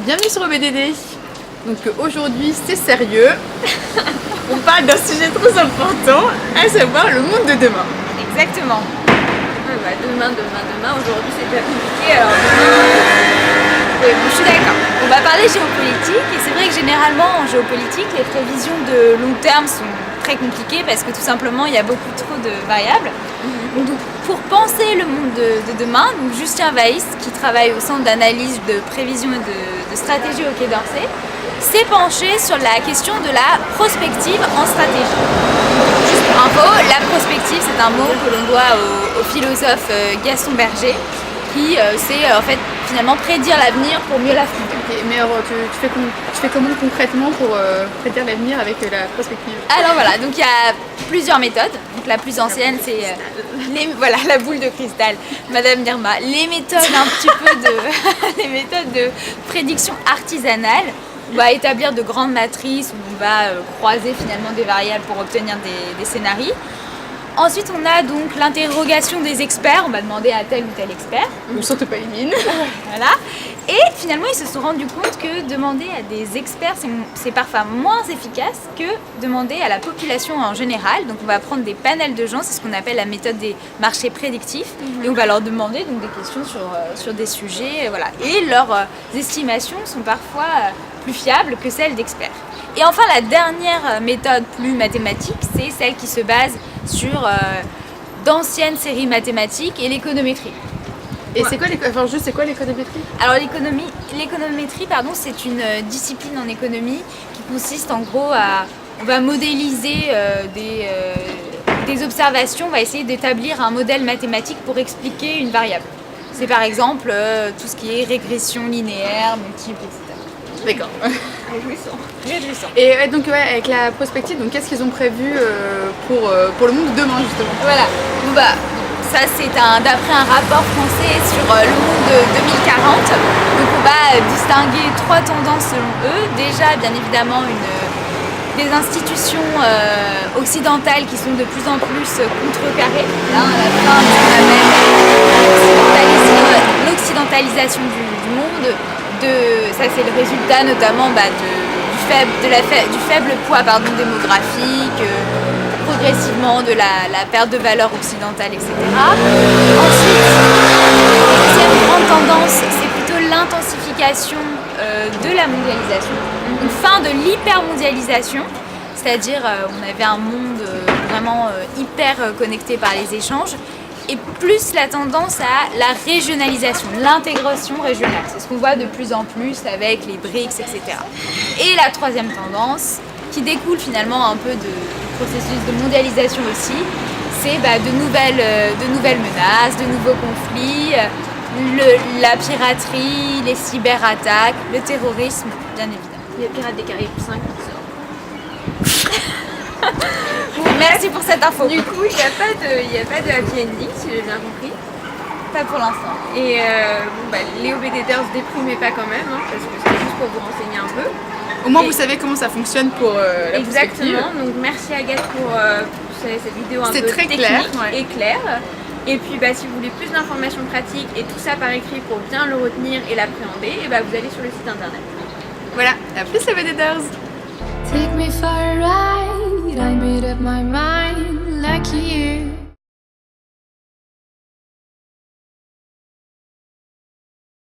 Bienvenue sur OBDD. Donc aujourd'hui c'est sérieux. On parle d'un sujet très important, à savoir le monde de demain. Exactement. Demain, aujourd'hui c'est déjà compliqué, alors demain... Oui, bon, je suis d'accord. On va parler géopolitique et c'est vrai que généralement en géopolitique les prévisions de long terme sont très compliquées parce que tout simplement il y a beaucoup trop de variables. Donc pour penser le monde de demain, donc Justin Weiss, qui travaille au centre d'analyse de prévision et de stratégie au Quai d'Orsay, s'est penché sur la question de la prospective en stratégie. Juste pour info, la prospective c'est un mot que l'on doit au philosophe Gaston Berger, qui sait en fait finalement prédire l'avenir pour mieux l'affronter. Okay, mais alors tu fais comment concrètement pour prédire l'avenir avec la prospective? Alors voilà, donc il y a plusieurs méthodes. Donc la plus ancienne c'est voilà, la boule de cristal, Madame Nirma. Les méthodes un petit peu de les méthodes de prédiction artisanale. On va établir de grandes matrices où on va croiser finalement des variables pour obtenir des scénarios. Ensuite, on a donc l'interrogation des experts. On va demander à tel ou tel expert. Donc surtout pas les mines. Voilà. Et finalement, ils se sont rendus compte que demander à des experts, c'est parfois moins efficace que demander à la population en général. Donc, on va prendre des panels de gens, c'est ce qu'on appelle la méthode des marchés prédictifs. Et on va leur demander donc des questions sur des sujets. Voilà. Et leurs estimations sont parfois plus fiables que celles d'experts. Et enfin, la dernière méthode plus mathématique, c'est celle qui se base sur d'anciennes séries mathématiques et l'économétrie. Et c'est quoi l'économétrie? Alors l'économétrie, c'est une discipline en économie qui consiste en gros on va modéliser des observations, on va essayer d'établir un modèle mathématique pour expliquer une variable. C'est par exemple tout ce qui est régression linéaire, multiple, etc. D'accord. Réjouissant. Et donc avec la prospective, donc qu'est-ce qu'ils ont prévu pour le monde de demain justement? Voilà. Bon, ça c'est d'après un rapport français sur le monde de 2040. Donc on va distinguer trois tendances selon eux. Déjà bien évidemment des institutions occidentales qui sont de plus en plus contrecarrées. Là, à la fin de ce qu'on appelle l'occidentalisation du monde. Ça c'est le résultat notamment du faible poids démographique, progressivement de la perte de valeur occidentale, etc. Ensuite, la deuxième grande tendance, c'est plutôt l'intensification de la mondialisation, une fin de l'hypermondialisation, c'est-à-dire on avait un monde vraiment hyper connecté par les échanges, et plus la tendance à la régionalisation, l'intégration régionale. C'est ce qu'on voit de plus en plus avec les BRICS, etc. Et la troisième tendance, qui découle finalement un peu du processus de mondialisation aussi, c'est de nouvelles menaces, de nouveaux conflits, la piraterie, les cyberattaques, le terrorisme, bien évidemment. Les Pirates des Caraïbes 5 qui sort. Merci pour cette info. Du coup, il n'y a pas de happy ending, si j'ai bien compris. Pas pour l'instant. Et les OBDDers se déprimez pas quand même, hein, parce que c'était juste pour vous renseigner un peu. Au moins vous savez comment ça fonctionne pour la prospective. Exactement, donc merci Agathe pour cette vidéo un peu très technique clair, et claire. Et puis si vous voulez plus d'informations pratiques et tout ça par écrit pour bien le retenir et l'appréhender, vous allez sur le site internet. Voilà, à plus OBDDers. Take me for a ride, I made up my mind like you.